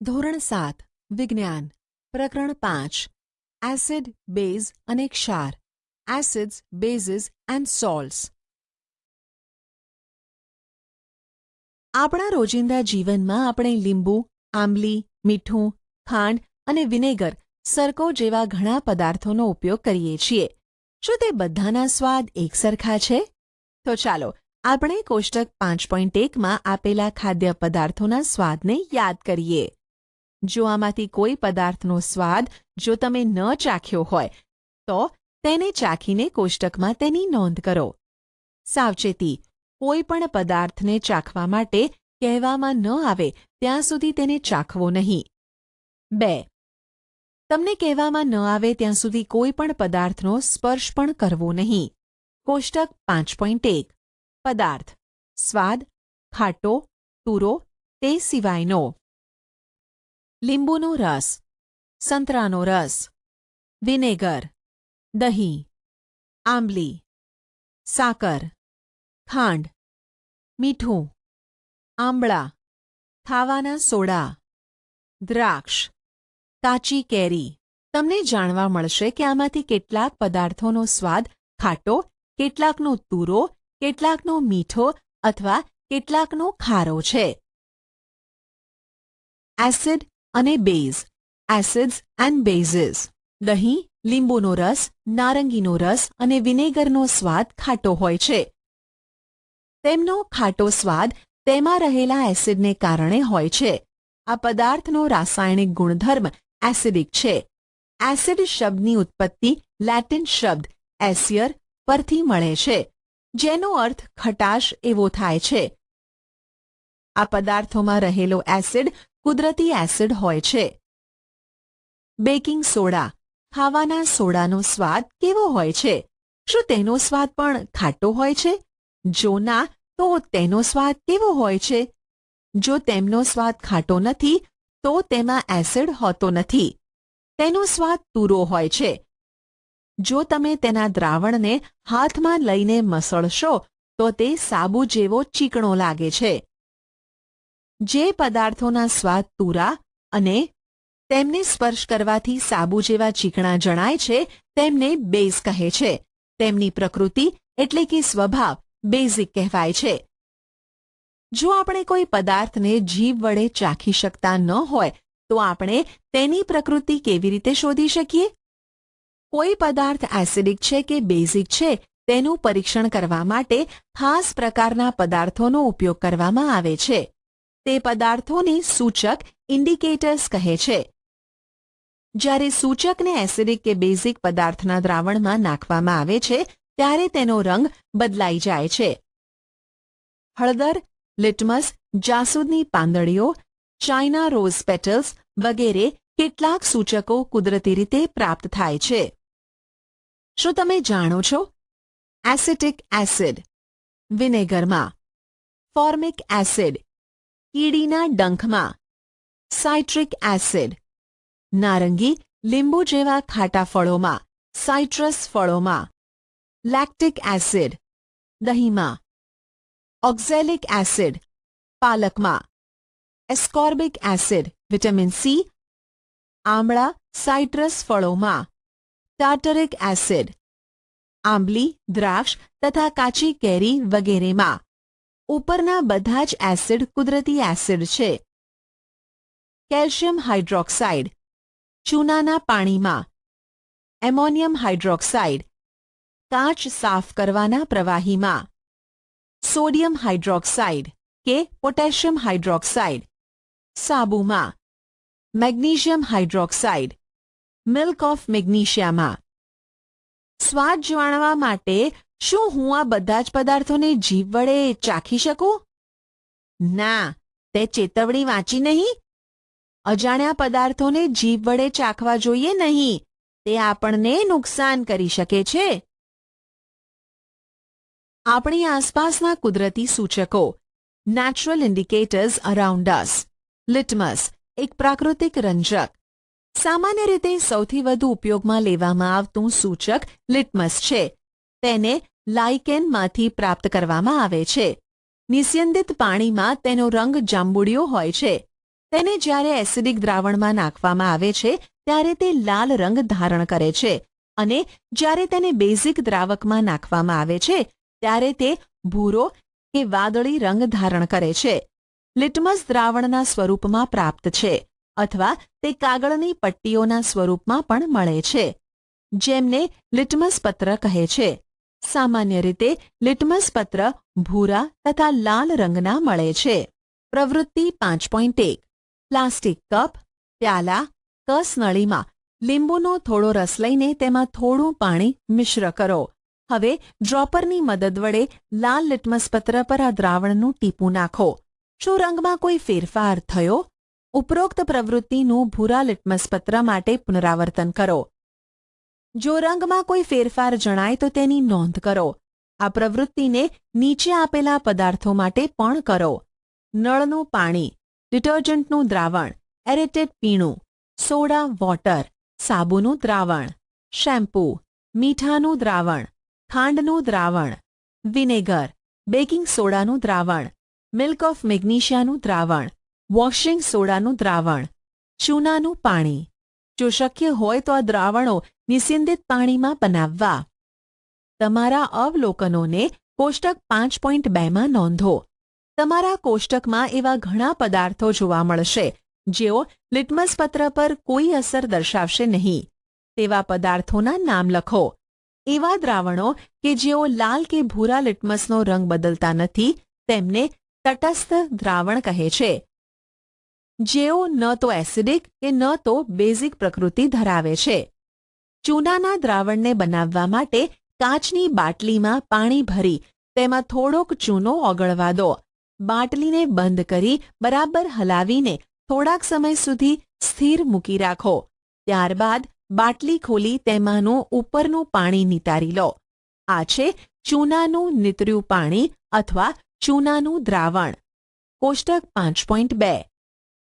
ધોરણ 7 વિજ્ઞાન પ્રકરણ 5 એસિડ બેઝ અને ક્ષાર એસિડ્સ બેઝિસ એન્ડ સોલ્ટ્સ. આપણા રોજિંદા જીવનમાં આપણે લીંબુ, આંબલી, મીઠું, ખાંડ અને વિનેગર સરકો જેવા ઘણા પદાર્થોનો ઉપયોગ કરીએ છીએ. શું તે બધાના સ્વાદ એકસરખા છે? તો ચાલો આપણે કોષ્ટક 5.1માં આપેલા ખાદ્ય પદાર્થોના સ્વાદને યાદ કરીએ. જો આમાંથી કોઈ પદાર્થનો સ્વાદ જો તમે ન ચાખ્યો હોય તો તેને ચાખીને કોષ્ટકમાં તેની નોંધ કરો. સાવચેતી: કોઈ પણ પદાર્થને ચાખવા માટે કહેવામાં ન આવે ત્યાં સુધી તેને ચાખવો નહીં. 2. તમને કહેવામાં ન આવે ત્યાં સુધી કોઈ પણ પદાર્થનો સ્પર્શ પણ કરવો નહીં. કોષ્ટક 5.1 પદાર્થ: સ્વાદ, ખાટો, તુરો, તે સિવાયનો. લીંબુનો રસ, સંતરાનો રસ, વિનેગર, દહીં, આંબલી, સાકર, ખાંડ, મીઠું, આંબળા, ખાવાના સોડા, દ્રાક્ષ, કાચી કેરી. તમને જાણવા મળશે કે આમાંથી કેટલાક પદાર્થોનો સ્વાદ ખાટો, કેટલાકનો તુરો, કેટલાકનો મીઠો અથવા કેટલાકનો ખારો છે. એસિડ અને બેઝ એસિડ્સ એન્ડ બેઝિસ. દહીં, લીંબુનો રસ, નારંગીનો રસ અને વિનેગરનો સ્વાદ ખાટો હોય છે. તેમનો ખાટો સ્વાદ તેમાં રહેલા એસિડને કારણે હોય છે. આ પદાર્થનો રાસાયણિક ગુણધર્મ એસિડિક છે. એસિડ શબ્દની ઉત્પત્તિ લેટિન શબ્દ એસિયર પરથી મળે છે, જેનો અર્થ ખટાશ એવો થાય છે. આ પદાર્થોમાં રહેલો એસિડ કુદરતી એસિડ હોય છે. બેકિંગ સોડા ખાવાના સોડાનો સ્વાદ કેવો હોય છે? શું તેનો સ્વાદ પણ ખાટો હોય છે? જો ના, તો તેનો સ્વાદ કેવો હોય છે? જો તેમનો સ્વાદ ખાટો નથી તો તેમાં એસિડ હોતો નથી. તેનો સ્વાદ તુરો હોય છે. જો તમે તેના દ્રાવણને હાથમાં લઈને મસળશો તો તે સાબુ જેવો ચીકણો લાગે છે. જે પદાર્થોના સ્વાદ તુરા અને તેમને સ્પર્શ કરવાથી સાબુ જેવા ચીકણા જણાય છે તેમને બેઝ કહે છે. તેમની પ્રકૃતિ એટલે કે સ્વભાવ બેઝિક કહેવાય છે. જો આપણે કોઈ પદાર્થને જીભ વડે ચાખી શકતા ન હોય તો આપણે તેની પ્રકૃતિ કેવી રીતે શોધી શકીએ? કોઈ પદાર્થ એસિડિક છે કે બેઝિક છે તેનું પરીક્ષણ કરવા માટે ખાસ પ્રકારના પદાર્થોનો ઉપયોગ કરવામાં આવે છે. તે પદાર્થોને સૂચક ઇન્ડિકેટર્સ કહે છે. જ્યારે સૂચકને એસિડિક કે બેઝિક પદાર્થના દ્રાવણમાં નાખવામાં આવે છે ત્યારે તેનો રંગ બદલાઈ જાય છે. હળદર, લિટમસ, જાસૂદની પાંદડીઓ, ચાઇના રોઝ પેટલ્સ વગેરે કેટલાક સૂચકો કુદરતી રીતે પ્રાપ્ત થાય છે. શું તમે જાણો છો? એસિટિક એસિડ વિનેગરમાં, ફોર્મિક એસિડ કીડીના ડંખમાં, સાઇટ્રિક એસિડ નારંગી, લીંબુ જેવા ખાટા ફળોમાં, સાઇટ્રસ ફળોમાં, લેક્ટિક એસિડ દહીંમાં, ઓક્ઝેલિક એસિડ પાલકમાં, એસ્કોર્બિક એસિડ વિટામિન સી આમળા, સાઇટ્રસ ફળોમાં, ટાર્ટરિક એસિડ આંબલી, દ્રાક્ષ તથા કાચી કેરી વગેરેમાં. ઉપરના બધા જ એસિડ કુદરતી એસિડ છે. કેલ્શિયમ હાઇડ્રોક્સાઇડ ચૂનાના પાણીમાં, એમોનિયમ હાઇડ્રોક્સાઇડ કાચ સાફ કરવાના પ્રવાહીમાં, સોડિયમ હાઇડ્રોક્સાઇડ કે પોટેશિયમ હાઇડ્રોક્સાઇડ સાબુમાં, મેગ્નેશિયમ હાઇડ્રોક્સાઇડ મિલ્ક ઓફ મેગ્નેશિયામાં. સ્વાદ જાણવા માટે શું હું આ બધા જ પદાર્થોને જીભ વડે ચાખી શકું? ના, તે ચેતવણી વાંચી નહીં. અજાણ્યા પદાર્થોને જીભ વડે ચાખવા જોઈએ નહીં. તે આપણને નુકસાન કરી શકે છે. આપણી આસપાસના કુદરતી સૂચકો નેચરલ ઇન્ડિકેટર્સ અરાઉન્ડ અસ. લિટમસ એક પ્રાકૃતિક રંજક. સામાન્ય રીતે સૌથી વધુ ઉપયોગમાં લેવામાં આવતું સૂચક લિટમસ છે. તેને લાઇકેનમાંથી પ્રાપ્ત કરવામાં આવે છે. નિસ્યંદિત પાણીમાં તેનો રંગ જાંબુડિયો હોય છે. તેને જ્યારે એસિડિક દ્રાવણમાં નાખવામાં આવે છે ત્યારે તે લાલ રંગ ધારણ કરે છે અને જ્યારે તેને બેઝિક દ્રાવકમાં નાખવામાં આવે છે ત્યારે તે ભૂરો કે વાદળી રંગ ધારણ કરે છે. લિટમસ દ્રાવણના સ્વરૂપમાં પ્રાપ્ત છે અથવા તે કાગળની પટ્ટીઓના સ્વરૂપમાં પણ મળે છે, જેમને લિટમસ પત્ર કહે છે. સામાન્ય રીતે લિટમસ પત્ર ભૂરા તથા લાલ રંગના મળે છે. પ્રવૃત્તિ 5.1 પ્લાસ્ટિક કપ, પ્યાલા, કસનળીમાં લીંબુનો થોડો રસ લઈને તેમાં થોડું પાણી મિશ્ર કરો. હવે ડ્રોપરની મદદ વડે લાલ લિટમસ પત્ર પર આ દ્રાવણનું ટીપું નાખો. શું રંગમાં કોઈ ફેરફાર થયો? ઉપરોક્ત પ્રવૃત્તિનું ભૂરા લિટમસ પત્ર માટે પુનરાવર્તન કરો. જો રંગમાં કોઈ ફેરફાર જણાય તો તેની નોંધ કરો. આ પ્રવૃત્તિને નીચે આપેલા પદાર્થો માટે પણ કરો. નળનું પાણી, ડિટર્જન્ટનું દ્રાવણ, એરેટેડ પીણું, સોડા વોટર, સાબુનું દ્રાવણ, શેમ્પૂ, મીઠાનું દ્રાવણ, ખાંડનું દ્રાવણ, વિનેગર, બેકિંગ સોડાનું દ્રાવણ, મિલ્ક ઓફ મેગ્નેશિયાનું દ્રાવણ, વોશિંગ સોડાનું દ્રાવણ, ચૂનાનું પાણી. જો શક્ય હોય તો આ દ્રાવણો નિસ્યંદિત પાણીમાં બનાવવા. તમારા અવલોકનોને કોષ્ટક 5.2માં નોંધો. તમારા કોષ્ટકમાં એવા ઘણા પદાર્થો જોવા મળશે જેઓ લિટમસ પત્ર પર કોઈ અસર દર્શાવશે નહીં. તેવા પદાર્થોના નામ લખો. એવા દ્રાવણો કે જેઓ લાલ કે ભૂરા લિટમસનો રંગ બદલતા નથી તેમને તટસ્થ દ્રાવણ કહે છે. જેઓ ન તો એસિડિક કે ન તો બેઝિક પ્રકૃતિ ધરાવે છે. ચૂનાના દ્રાવણને બનાવવા માટે કાચની બાટલીમાં પાણી ભરી તેમાં થોડોક ચૂનો ઓગળવા દો. બાટલીને બંધ કરી બરાબર હલાવીને થોડાક સમય સુધી સ્થિર મૂકી રાખો. ત્યારબાદ બાટલી ખોલી તેમાંનું ઉપરનું પાણી નિતારી લો. આ છે ચૂનાનું નીતર્યું પાણી અથવા ચૂનાનું દ્રાવણ. કોષ્ટક 5.2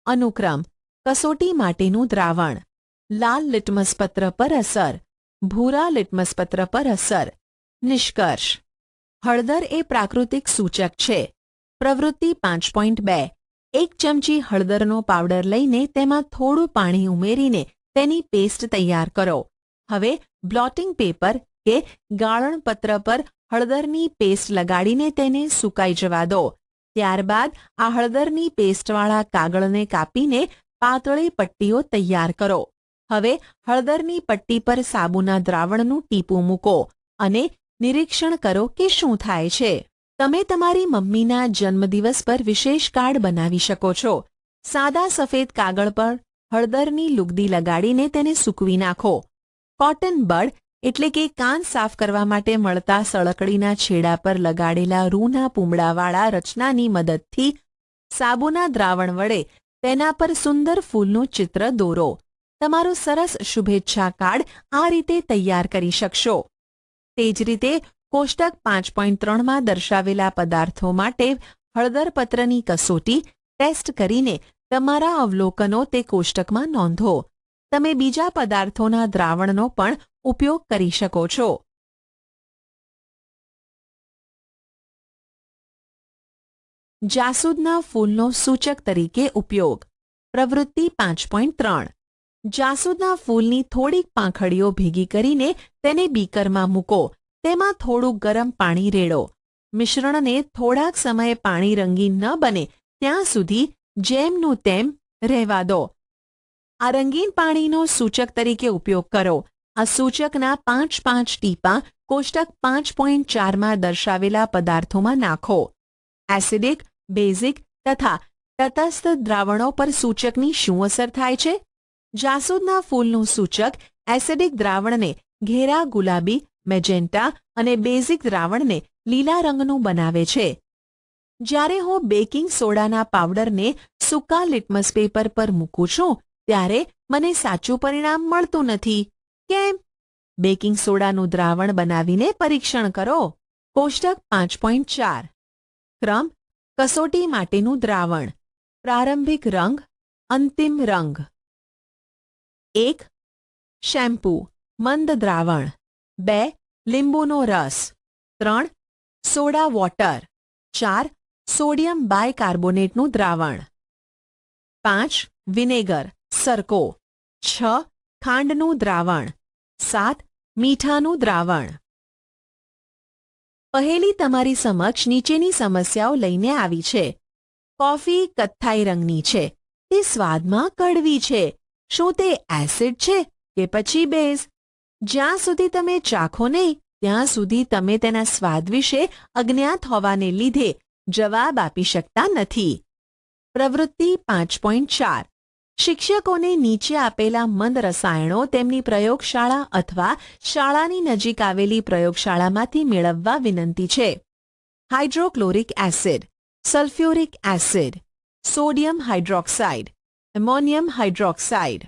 અનુક્રમ કસોટી માટેનું દ્રાવણ. લાલ લિટમસ પત્ર પર અસર, ભૂરા લિટમસ પત્ર પર અસર. નિષ્કર્ષ: હળદર એ પ્રાકૃતિક સૂચક છે. પ્રવૃત્તિ 5.2 1 ચમચી હળદરનો પાવડર લઈને તેમાં થોડું પાણી ઉમેરીને તેની પેસ્ટ તૈયાર કરો. હવે બ્લોટિંગ પેપર કે ગાળણ પત્ર પર હળદરની પેસ્ટ લગાડીને તેને સૂકાઈ જવા દો. ત્યારબાદ આ હળદરની પેસ્ટવાળા કાગળને કાપીને પાતળી પટ્ટીઓ તૈયાર કરો. હવે હળદરની પટ્ટી પર સાબુના દ્રાવણનું ટીપું મૂકો અને નિરીક્ષણ કરો કે શું થાય છે. તમે તમારી મમ્મીના જન્મદિવસ પર વિશેષ કાર્ડ બનાવી શકો છો. સાદા સફેદ કાગળ પર હળદરની લુગદી લગાડીને તેને સૂકવી નાખો. કોટન બડ એટલે કે કાન સાફ કરવા માટે મળતા સળકડીના છેડા પર લગાડેલા રૂના પૂમડાવાળા રચનાની મદદથી સાબુના દ્રાવણ વડે તેના પર સુંદર ફૂલનું ચિત્ર દોરો. તમારું સરસ શુભેચ્છા કાર્ડ આ રીતે તૈયાર કરી શકશો. તે જ રીતે કોષ્ટક 5.3માં દર્શાવેલા પદાર્થો માટે હળદરપત્રની કસોટી ટેસ્ટ કરીને તમારા અવલોકનો તે કોષ્ટકમાં નોંધો. તમે બીજા પદાર્થોના દ્રાવણનો પણ ઉપયોગ કરી શકો છો. જાસૂદના ફૂલનો સૂચક તરીકે ઉપયોગ. પ્રવૃત્તિ 5.3 જાસૂદના ફૂલની થોડીક પાંખડીઓ ભેગી કરીને તેને બીકરમાં મૂકો. તેમાં થોડું ગરમ પાણી રેડો. મિશ્રણને થોડાક સમયે પાણી રંગીન ન બને ત્યાં સુધી જેમનું તેમ રહેવા દો. આ રંગીન પાણીનો સૂચક તરીકે ઉપયોગ કરો. આ સૂચકના 5 ટીપાં કોષ્ટક 5.4માં દર્શાવેલા પદાર્થોમાં નાખો. એસિડિક, બેઝિક તથા તટસ્થ દ્રાવણો પર સૂચકની શું અસર થાય છે? જાસૂદના ફૂલનું સૂચક એસિડિક દ્રાવણને ઘેરા ગુલાબી, મેજેન્ટા અને બેઝિક દ્રાવણને લીલા રંગનું બનાવે છે. જ્યારે હું બેકિંગ સોડાના પાવડરને સૂકા લિટમસ પેપર પર મૂકું છું ત્યારે મને સાચું પરિણામ મળતું નથી. કેમ? બેકિંગ સોડાનું દ્રાવણ બનાવીને પરીક્ષણ કરો. કોષ્ટક 5.4 ક્રમ કસોટી માટેનું દ્રાવણ. પ્રારંભિક રંગ, અંતિમ રંગ. 1. શેમ્પૂ, મંદ દ્રાવણ. 2. લીંબુનો રસ. 3. Soda water. 4. સોડિયમ બાયકાર્બોનેટનું દ્રાવણ. 5 વિનેગર સરકો, 6 ખાંડનું દ્રાવણ, 7 મીઠાનું દ્રાવણ. પહેલી તમારી સમક્ષ નીચેની સમસ્યાઓ લઈને આવી છે. કોફી કથ્થાઈ રંગની છે, તે સ્વાદમાં કડવી છે. શું તે એસિડ છે કે પછી બેઝ? જ્યાં સુધી તમે ચાખો નહીં ત્યાં સુધી તમે તેના સ્વાદ વિશે અજ્ઞાત હોવાને લીધે જવાબ આપી શકતા નથી. પ્રવૃત્તિ 5.4. શિક્ષકોને નીચે આપેલા મંદ રસાયણો તેમની પ્રયોગશાળા અથવા શાળાની નજીક આવેલી પ્રયોગશાળામાંથી મેળવવા વિનંતી છે. Hydrochloric acid, sulphuric acid, sodium hydroxide, ammonium hydroxide,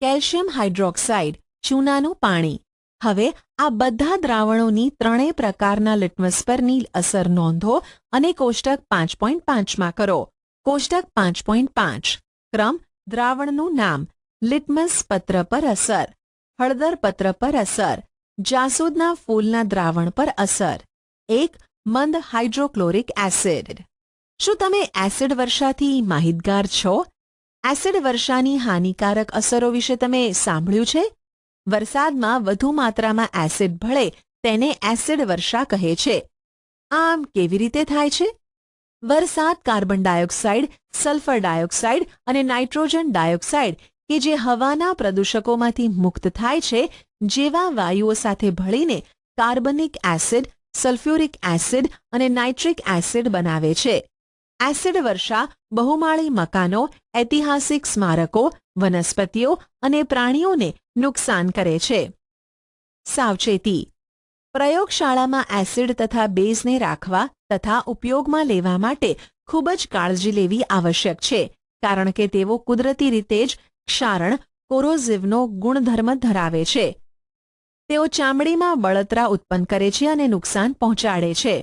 calcium hydroxide, ચૂનાનું પાણી. હવે આ બધા દ્રાવણોની ત્રણેય પ્રકારના લિટમસ પરની અસર નોંધો અને કોષ્ટક 5.5માં કરો. કોષ્ટક 5.5. ક્રમ, દ્રાવણનું નામ, લિટમસ પત્ર પર અસર, હળદર પત્ર પર અસર, જાસૂદના ફૂલના દ્રાવણ પર અસર. 1. મંદ હાઇડ્રોક્લોરિક એસિડ. શું તમે એસિડ વર્ષાથી માહિતગાર છો? એસિડ વર્ષાની હાનિકારક અસરો વિશે તમે સાંભળ્યું છે? વરસાદમાં વધુ માત્રામાં એસિડ ભળે તેને એસિડ વર્ષા કહે છે. આમ કેવી રીતે થાય છે? વરસાદ કાર્બન ડાયોક્સાઇડ, સલ્ફર ડાયોક્સાઇડ અને નાઇટ્રોજન ડાયોક્સાઇડ કે જે હવાના પ્રદૂષકોમાંથી મુક્ત થાય છે જેવા વાયુઓ સાથે ભળીને કાર્બનિક એસિડ, સલ્ફ્યુરિક એસિડ અને નાઇટ્રિક એસિડ બનાવે છે. એસિડ વર્ષા બહુમાળી મકાનો, ઐતિહાસિક સ્મારકો, વનસ્પતિઓ અને પ્રાણીઓને નુકસાન કરે છે. સાવચેતી. પ્રયોગશાળામાં એસિડ તથા બેઝને રાખવા તથા ઉપયોગમાં લેવા માટે ખૂબ જ કાળજી લેવી આવશ્યક છે, કારણ કે તેઓ કુદરતી રીતે જ ક્ષારણ, કોરોઝિવનો ગુણધર્મ ધરાવે છે. તેઓ ચામડીમાં બળતરા ઉત્પન્ન કરે છે અને નુકસાન પહોંચાડે છે.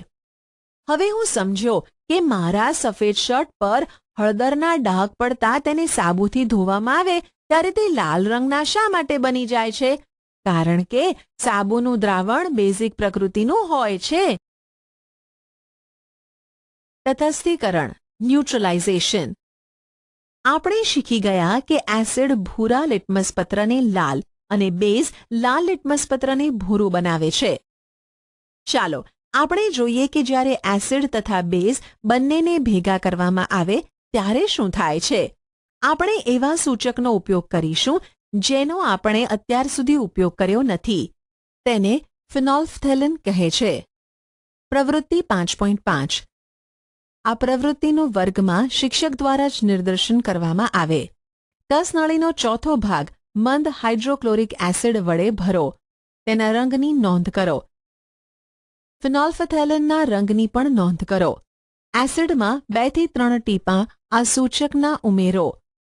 હવે હું સમજ્યો કે મારા સફેદ શર્ટ પર હળદરના ડાઘ પડતા તેને સાબુથી ધોવામાં આવે ત્યારે તે લાલ રંગના શા માટે બની જાય છે? કારણ કે સાબુનું દ્રાવણ બેઝિક પ્રકૃતિનું હોય છે. તટસ્થીકરણ, ન્યુટ્રલાઇઝેશન. આપણે શીખી ગયા કે એસિડ ભૂરા લિટમસ પત્રને લાલ અને બેઝ લાલ લિટમસ પત્રને ભૂરું બનાવે છે. ચાલો આપણે જોઈએ કે જ્યારે એસિડ તથા બેઝ બંનેને ભેગા કરવામાં આવે ત્યારે શું થાય છે. આપણે એવા સૂચકનો ઉપયોગ કરીશું જેનો આપણે અત્યાર સુધી ઉપયોગ કર્યો નથી. તેને ફિનોલ્ફથેલિન કહે છે. પ્રવૃત્તિ 5.5. આ પ્રવૃત્તિનું વર્ગમાં શિક્ષક દ્વારા જ નિર્દેશન કરવામાં આવે. કસનળીનો ચોથો ભાગ મંદ હાઇડ્રોક્લોરિક એસિડ વડે ભરો. તેના રંગની નોંધ કરો. ફિનોલ્ફથેલિનના રંગની પણ નોંધ કરો. એસિડમાં 2 થી 3 ટીપાં આ સૂચકના ઉમેરો.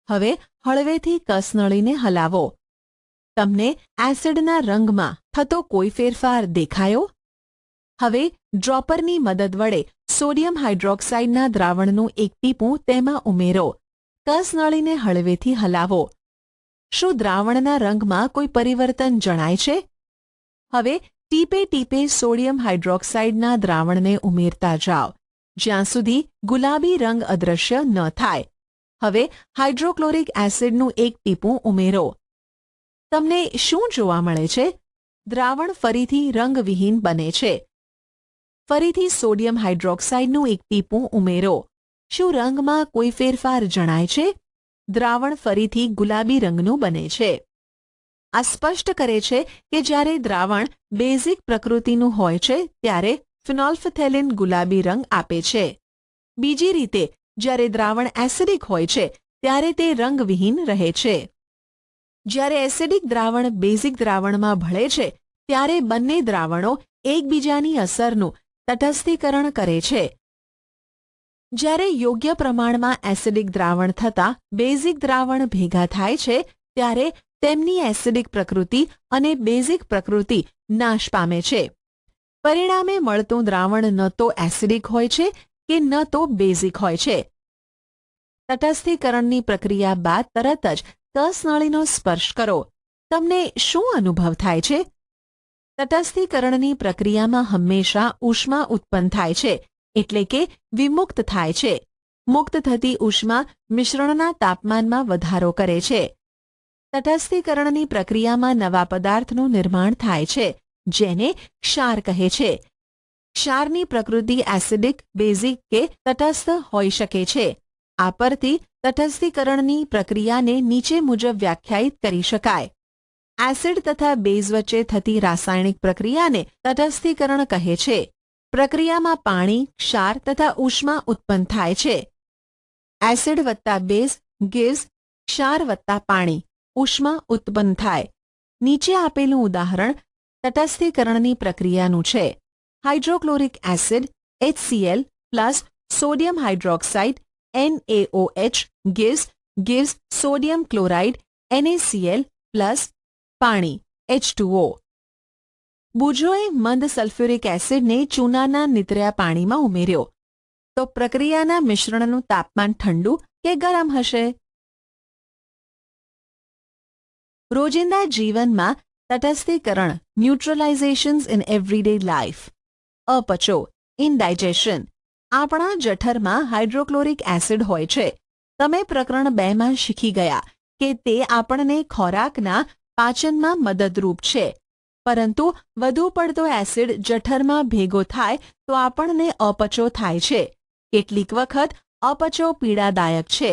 હવે હળવેથી કસનળીને હલાવો. તમને એસિડના રંગમાં થતો કોઈ ફેરફાર દેખાયો? હવે ડ્રોપરની મદદ વડે સોડિયમ હાઇડ્રોક્સાઇડના દ્રાવણનું એક ટીપું તેમાં ઉમેરો. કસનળીને હળવેથી હલાવો. શું દ્રાવણના રંગમાં કોઈ પરિવર્તન જણાય છે? હવે ટીપે ટીપે સોડિયમ હાઇડ્રોક્સાઇડના દ્રાવણને ઉમેરતા જાઓ જ્યાં સુધી ગુલાબી રંગ અદૃશ્ય ન થાય. હવે હાઇડ્રોક્લોરિક એસિડનું એક ટીપું ઉમેરો. તમને શું જોવા મળે છે? દ્રાવણ ફરીથી રંગવિહીન બને છે. ફરીથી સોડિયમ હાઇડ્રોક્સાઇડનું એક ટીપું ઉમેરો. શું રંગમાં કોઈ ફેરફાર જણાય છે? દ્રાવણ ફરીથી ગુલાબી રંગનું બને છે. આ સ્પષ્ટ કરે છે કે જ્યારે દ્રાવણ બેઝિક પ્રકૃતિનું હોય છે ત્યારે ફિનોલ્ફથેલિન ગુલાબી રંગ આપે છે. બીજી રીતે જ્યારે દ્રાવણ એસિડિક હોય છે ત્યારે તે રંગવિહીન રહે છે. જ્યારે એસિડિક દ્રાવણ બેઝિક દ્રાવણમાં ભળે છે ત્યારે બંને દ્રાવણો એકબીજાની અસરનું તટસ્થીકરણ કરે છે. જ્યારે યોગ્ય પ્રમાણમાં એસિડિક દ્રાવણ થતાં બેઝિક દ્રાવણ ભેગા થાય છે ત્યારે તેમની એસિડિક પ્રકૃતિ અને બેઝિક પ્રકૃતિ નાશ પામે છે. પરિણામે મળતું દ્રાવણ ન તો એસિડિક હોય છે કે ન તો બેઝિક હોય છે. તટસ્થીકરણની પ્રક્રિયા બાદ તરત જ કસનળીનો સ્પર્શ કરો. તમને શું અનુભવ થાય છે? તટસ્થીકરણની પ્રક્રિયામાં હંમેશા ઉષ્મા ઉત્પન્ન થાય છે, એટલે કે વિમુક્ત થાય છે. મુક્ત થતી ઉષ્મા મિશ્રણના તાપમાનમાં વધારો કરે છે. તટસ્થીકરણની પ્રક્રિયામાં નવા પદાર્થનું નિર્માણ થાય છે, જેને ક્ષાર કહે છે. ક્ષારની પ્રકૃતિ એસિડિક, બેઝિક કે તટસ્થ હોઈ શકે છે. આ પરથી તટસ્થીકરણની પ્રક્રિયાને નીચે મુજબ વ્યાખ્યાયિત કરી શકાય. એસિડ તથા બેઝ વચ્ચે થતી રાસાયણિક પ્રક્રિયાને તટસ્થીકરણ કહે છે. પ્રક્રિયામાં પાણી, ક્ષાર તથા ઉષ્મા ઉત્પન્ન થાય છે. એસિડ વત્તા બેઝ gives ક્ષાર વત્તા પાણી, ઉષ્મા ઉત્પન્ન થાય. નીચે આપેલું ઉદાહરણ તટસ્થીકરણની પ્રક્રિયાનું છે. Hydrochloric acid HCl plus sodium hydroxide NaOH gives sodium chloride NaCl plus પાણી H2O. બુજોએ મંદ સલ્ફ્યુરિક એસિડને ચૂનાના નીતર્યા પાણીમાં ઉમેર્યો, તો પ્રક્રિયાના મિશ્રણનું તાપમાન ઠંડુ કે ગરમ હશે? રોજિંદા જીવનમાં તટસ્થીકરણ ન્યુટ્રલાઇઝેશન્સ ઇન એવરીડે લાઇફ. અપચો ઇનડાઇજેશન. આપણા જઠરમાં હાઇડ્રોક્લોરિક એસિડ હોય છે. તમે પ્રકરણ 2 માં શીખી ગયા કે તે આપણને ખોરાકના પાચનમાં મદદરૂપ છે. પરંતુ વધુ પડતો એસિડ જઠરમાં ભેગો થાય તો આપણને અપચો થાય છે. કેટલીક વખત અપચો પીડાદાયક છે.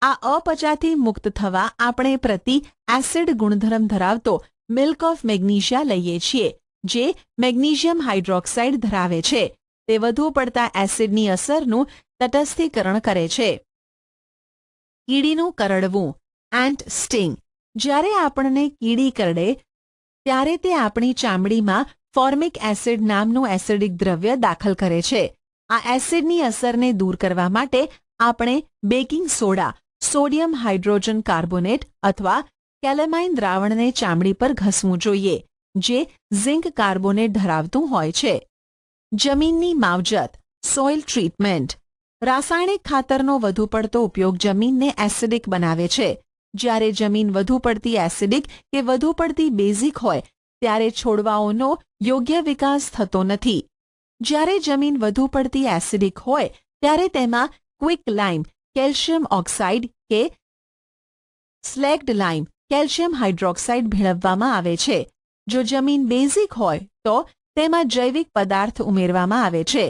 આ અપચાથી મુક્ત થવા આપણે પ્રતિ એસિડ ગુણધર્મ ધરાવતો મિલ્ક ઓફ મેગ્નેશિયા લઈએ છીએ, જે મેગ્નેશિયમ હાઇડ્રોક્સાઇડ ધરાવે છે. તે વધુ પડતા એસિડની અસરનું તટસ્થીકરણ કરે છે. કીડીનું કરડવું એન્ટ સ્ટિંગ. જ્યારે આપણને કીડી કરડે ત્યારે તે આપણી ચામડીમાં ફોર્મિક એસિડ નામનું એસિડિક દ્રવ્ય દાખલ કરે છે. આ એસિડની અસરને દૂર કરવા માટે આપણે baking soda, sodium hydrogen carbonate અથવા કેલેમાઇન દ્રાવણને ચામડી પર ઘસવું જોઈએ, જે ઝિંક કાર્બોનેટ ધરાવતું હોય છે. જમીનની માવજત સોઇલ ટ્રીટમેન્ટ. રાસાયણિક ખાતરનો વધુ પડતો ઉપયોગ જમીનને એસિડિક બનાવે છે. જ્યારે જમીન વધુ પડતી એસિડિક કે વધુ પડતી બેઝિક હોય ત્યારે છોડવાઓનો યોગ્ય વિકાસ થતો નથી. જ્યારે જમીન વધુ પડતી એસિડિક હોય ત્યારે તેમાં ક્વિક લાઇમ કેલ્શિયમ ઓક્સાઇડ કે સ્લેગ્ડ લાઇમ કેલ્શિયમ હાઇડ્રોક્સાઇડ ભેળવવામાં આવે છે. જો જમીન બેઝિક હોય તો તેમાં જૈવિક પદાર્થ ઉમેરવામાં આવે છે.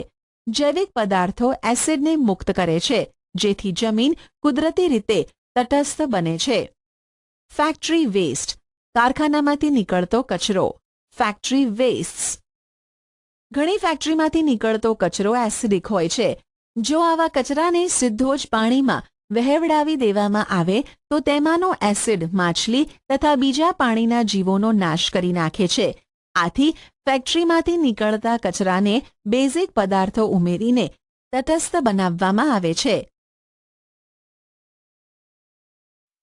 જૈવિક પદાર્થો એસિડને મુક્ત કરે છે, જેથી જમીન કુદરતી રીતે તટસ્થ બને છે. Factory waste. કારખાનામાંથી નીકળતો કચરો. ફેક્ટરી વેસ્ટ્સ. ઘણી ફેક્ટરીમાંથી નીકળતો કચરો એસિડિક હોય છે. જો આવા કચરાને સીધો જ પાણીમાં વહેવડાવી દેવામાં આવે તો તેમાંનો એસિડ માછલી તથા બીજા પાણીના જીવોનો નાશ કરી નાખે છે. આથી ફેક્ટરીમાંથી નીકળતા કચરાને બેઝિક પદાર્થો ઉમેરીને તટસ્થ બનાવવામાં આવે છે.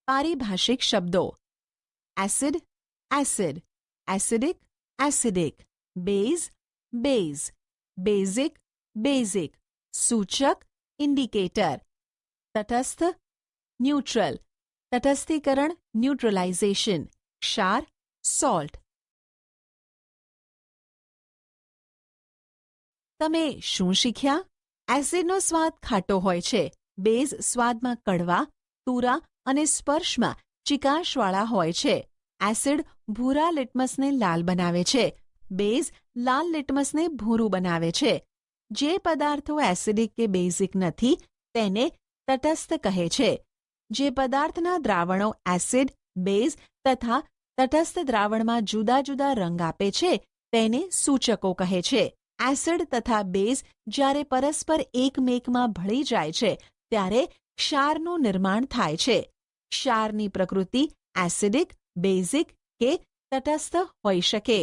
પારિભાષિક શબ્દો. Acid acid, acidic acidic, base base, basic basic, સૂચક ઇન્ડિકેટર, તટસ્થ ન્યુટ્રલ, તટસ્થીકરણ ન્યુટ્રલાઇઝેશન, ક્ષાર સોલ્ટ. તમે શું શીખ્યા? એસિડનો સ્વાદ ખાટો હોય છે. બેઝ સ્વાદમાં કડવા, તુરા અને સ્પર્શમાં ચિકાશવાળા હોય છે. એસિડ ભૂરા લિટમસને લાલ બનાવે છે. બેઝ લાલ લિટમસને ભૂરું બનાવે છે. જે પદાર્થો એસિડિક કે બેઝિક નથી તેને તટસ્થ કહે છે. જે પદાર્થના દ્રાવણો એસિડ, બેઝ તથા તટસ્થ દ્રાવણમાં જુદા જુદા રંગ આપે છે તેને સૂચકો કહે છે. એસિડ તથા બેઝ જ્યારે પરસ્પર એકમેકમાં ભળી જાય છે ત્યારે ક્ષારનું નિર્માણ થાય છે. ક્ષારની પ્રકૃતિ એસિડિક, બેઝિક કે તટસ્થ હોઈ શકે.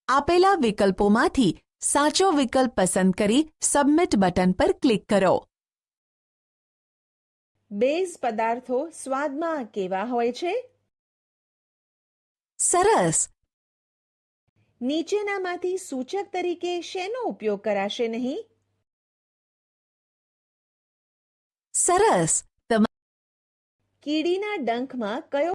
આપેલા વિકલ્પોમાંથી સાચો વિકલ્પ પસંદ કરી સબમિટ બટન પર ક્લિક કરો. બેઝ પદાર્થો સ્વાદમાં કેવા હોય છે? સરસ. નીચેનામાંથી સૂચક તરીકે શેનો ઉપયોગ કરાશે નહીં? સરસ. કીડીના ડંખમાં કયો